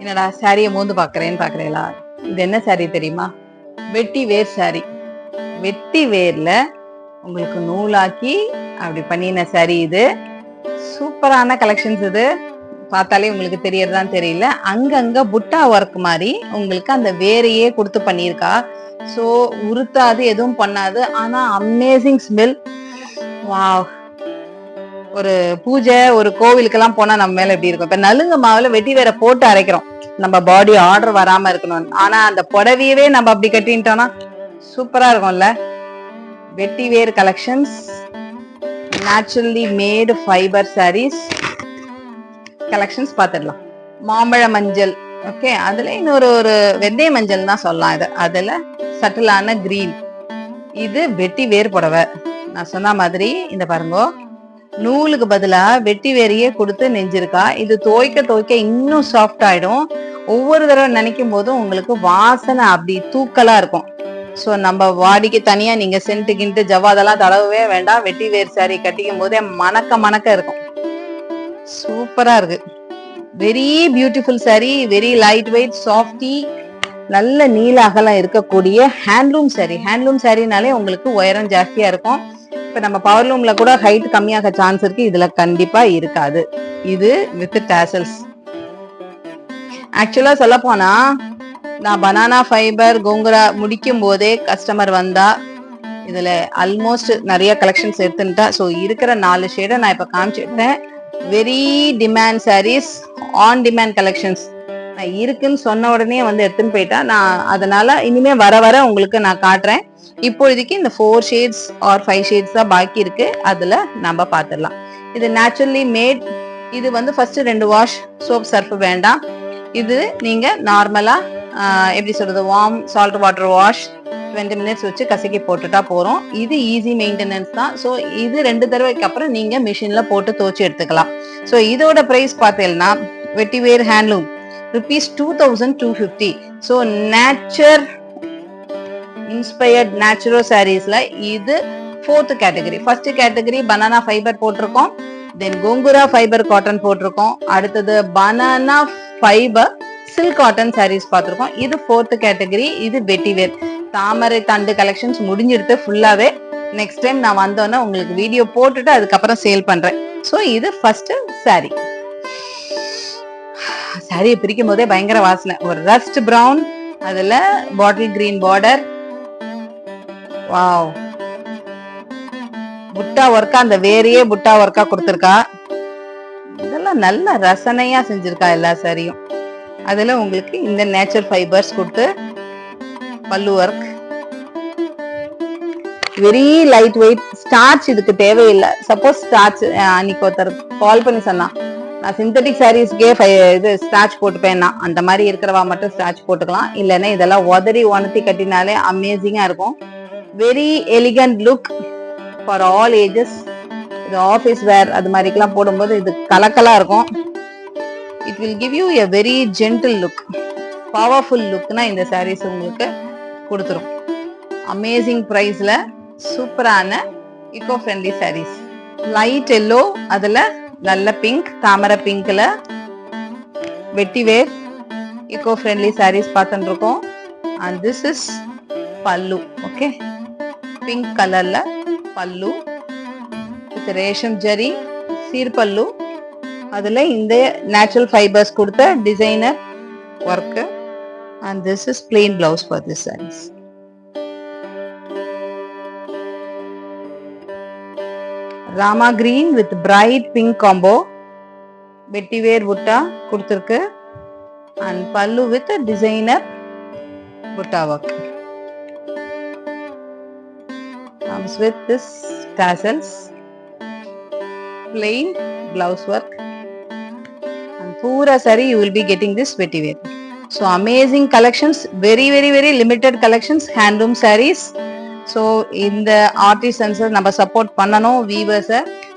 என்னடா சாரிய மோந்து பாக்குறீங்களா? இது என்ன சாரி தெரியுமா? வெட்டி வேர் சாரி. வெட்டி வேர்ல உங்களுக்கு நூலாக்கி அப்படி பண்ணின சாரி இது. சூப்பரான கலெக்ஷன்ஸ் இது. பார்த்தாலே உங்களுக்கு தெரியறதான்னு தெரியல. அங்கங்க புட்டா ஒர்க் மாதிரி உங்களுக்கு அந்த வேரையே கொடுத்து பண்ணியிருக்கா. ஸோ உருத்தாது, எதுவும் பண்ணாது. ஆனா அமேசிங் ஸ்மெல். வாவ்! ஒரு பூஜை, ஒரு கோவிலுக்கெல்லாம் போனா நம்ம மேல எப்படி இருக்கும்? இப்ப நலுங்கு மாவுல வெட்டி வேற போட்டு அரைக்கிறோம், நம்ம பாடி ஆர்டர் வராம இருக்கணும். ஆனா அந்த புடவையவே நம்ம அப்படி கட்டிட்டோம்னா சூப்பரா இருக்கும்ல. வெட்டி வேர் கலெக்ஷன்ஸ், நேச்சுரலி மேடு ஃபைபர் சாரீஸ் கலெக்ஷன்ஸ் பார்த்துடலாம். மாம்பழ மஞ்சள், ஓகே, அதுல இன்னொரு வெந்தய மஞ்சள் தான் சொல்லலாம். இது அதுல சட்டிலான கிரீன். இது வெட்டி வேர் புடவை. நான் சொன்ன மாதிரி இந்த பாருங்க, நூலுக்கு பதிலா வெட்டி வேரையே கொடுத்து நெஞ்சிருக்கா. இது துவைக்க இன்னும் சாஃப்ட் ஆயிடும். ஒவ்வொரு தடவை நினைக்கும் போதும் உங்களுக்கு வாசனை அப்படி தூக்கலா இருக்கும். ஸோ நம்ம வாடிக்கு தனியா நீங்க சென்ட்டு கிண்டு ஜவாதெல்லாம் தடவவே வேண்டாம். வெட்டி வேர் சாரி கட்டிக்கும் போதே மணக்க இருக்கும். சூப்பரா இருக்கு. Very beautiful sorry, very light weight, softy, நல்ல நீல அகலம் இருக்கக்கூடிய ஹேண்ட்லூம் சாரி. ஹேண்ட்லூம் சாரினாலே உங்களுக்கு உயரம் ஜாஸ்தியா இருக்கும். இப்ப நம்ம பவர்லூம்ல கூட ஹைட் கம்மியாக சான்ஸ் இருக்கு, இதுல கண்டிப்பா இருக்காது. இது வித் டாசல்ஸ். ஆக்சுவலா சொல்ல போனா நான் பனானா ஃபைபர் கோங்குரா முடிக்கும் போதே கஸ்டமர் வந்தா இதுல ஆல்மோஸ்ட் நிறைய கலெக்ஷன்ஸ் எடுத்துட்டா. ஸோ இருக்கிற 4 ஷேடை நான் இப்ப காமிச்சிட்டேன். Very demand sarees, on demand collections. நான் இருக்குன்னு சொன்ன உடனே வந்து எடுத்துன்னு போயிட்டா. நான் அதனால இனிமே வர உங்களுக்கு நான் காட்டுறேன். இப்போதைக்கு இந்த 4 ஷேட்ஸ் ஆர் 5 ஷேட்ஸ் தான் பாக்கி இருக்கு. அதுல நம்ம பார்த்துடலாம். இது நேச்சுரலி மேட். இது வந்து ஃபர்ஸ்ட் 2 வாஷ், சோப் சர்ஃப் வேண்டாம். இது நீங்க நார்மலா எப்படி சொல்றது, warm salt water wash 20 minutes வச்சு கசக்கி போட்டுட்டா போறோம். இது ஈஸி மெயின்டெனன்ஸ் தான். ஸோ இது 2 தடவைக்கு அப்புறம் நீங்க மிஷின்ல போட்டு துவச்சி எடுத்துக்கலாம். ஸோ இதோட பிரைஸ் பார்த்தீங்கன்னா வெட்டிவேர் handloom ₹2250. So nature inspired natural சாரீஸ்ல இது 4th category. First category banana fibre போட்டிருக்கோம், தென் கோங்குரா ஃபைபர் காட்டன் போட்டிருக்கோம், அடுத்தது banana fibre silk cotton sarees பார்த்திருக்கோம். இது 4th கேட்டகரி. இது வெட்டிவேர் தாமரை தண்டு கலெக்ஷன்ஸ் முடிஞ்சிடுது ஃபுல்லாவே. நெக்ஸ்ட் டைம் நான் வந்தோன்னா உங்களுக்கு வீடியோ போட்டுட்டு அதுக்கப்புறம் சேல் பண்றேன். ஸோ இது ஃபர்ஸ்ட் சாரி. சாரியை பிரிக்கும் போதே பயங்கர வாசனை. ஒரு ரஸ்ட் பிரவுன், அதுல பாட்டில் கிரீன் பார்டர். வாவ்! புட்டா ஒர்க்கா, அந்த வேறையே புட்டா ஒர்க்கா கொடுத்திருக்கா. இதெல்லாம் நல்ல ரசனையா செஞ்சிருக்கா எல்லா சாரியும். அதுல உங்களுக்கு இந்த நேச்சுரல் ஃபைபர்ஸ் கொடுத்து பல்லு work. Very light weight. Starch இதுக்கு தேவையில்லை. சப்போஸ் ஸ்டார்ச் அன்னைக்கு ஒருத்தர் கால் பண்ணி சொன்னா நான் சிந்தட்டிக் சாரீஸ்க்கே இது ஸ்டார்ச் போட்டுப்பேன்னா, அந்த மாதிரி இருக்கிறவா மட்டும் ஸ்டார்ச் போட்டுக்கலாம். இல்லைன்னா இதெல்லாம் உதறி உணர்த்தி கட்டினாலே அமேசிங்கா இருக்கும். Very elegant look for all ages. இது ஆஃபீஸ் வேர் அது மாதிரிக்கெல்லாம் போடும்போது இது கலக்கலா இருக்கும். It will give you a very gentle look, powerful லுக்னா இந்த சாரீஸ் உங்களுக்கு கொடுத்துரும். அமேசிங் பிரைஸ்ல சூப்பரான eco friendly sarees. Light yellow, அதுல நல்ல பிங்க், தாமரை பிங்க்ல வெட்டிவேர் இக்கோ ஃப்ரெண்ட்லி சாரீஸ் பார்த்துட்டு இருக்கோம். அண்ட் திஸ் இஸ் பல்லு. ஓகே, பிங்க் கலர்ல பல்லு வித் ரேஷம் ஜரி சீர் பல்லு. அதுல இந்த நேச்சுரல் ஃபைபர்ஸ் கொடுத்த designer work. And this is plain blouse for this sarees. Rama green with bright pink combo. Vetiver butta கொடுத்திருக்கு. And pallu with a designer butta work. Comes with this tassels. Plain blouse work. And pura saree you will be getting this vetiver. So amazing collections, very limited collections, handloom sarees. So in the artisans நம்ம support பண்ணனும் weavers.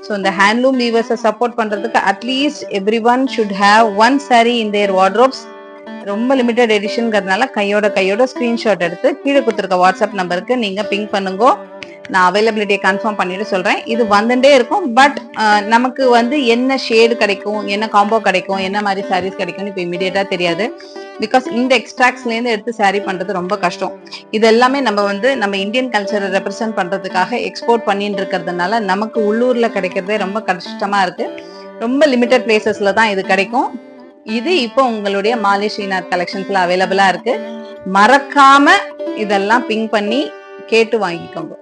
So இந்த handloom weavers support பண்றதுக்கு at least everyone should have one saree in their wardrobes. ரொம்ப limited எடிஷன்ங்கிறதுனால கையோட screenshot எடுத்து கீழே கொடுத்துருக்க WhatsApp நம்பருக்கு நீங்க பிங் பண்ணுங்க. நான் அவைலபிலிட்டியை கன்ஃபார்ம் பண்ணிட்டு சொல்றேன். இது வந்துட்டே இருக்கும். பட் நமக்கு வந்து என்ன ஷேடு கிடைக்கும், என்ன காம்போ கிடைக்கும், என்ன மாதிரி சாரீஸ் கிடைக்கும்னு இப்போ இமீடியட்டா தெரியாது. பிகாஸ் இந்த எக்ஸ்ட்ராக்ட்ஸ்ல இருந்து எடுத்து சாரீ பண்றது ரொம்ப கஷ்டம். இது எல்லாமே நம்ம வந்து நம்ம இந்தியன் கல்ச்சரை ரெப்ரசென்ட் பண்றதுக்காக எக்ஸ்போர்ட் பண்ணிட்டு இருக்கிறதுனால நமக்கு உள்ளூர்ல கிடைக்கிறதே ரொம்ப கஷ்டமா இருக்கு. ரொம்ப லிமிடெட் பிளேசஸ்ல தான் இது கிடைக்கும். இது இப்போ உங்களுடைய மாலி ஸ்ரீநாத் கலெக்ஷன்ஸ்ல அவைலபிளா இருக்கு. மறக்காம இதெல்லாம் பிங் பண்ணி கேட்டு வாங்கிக்கோங்க.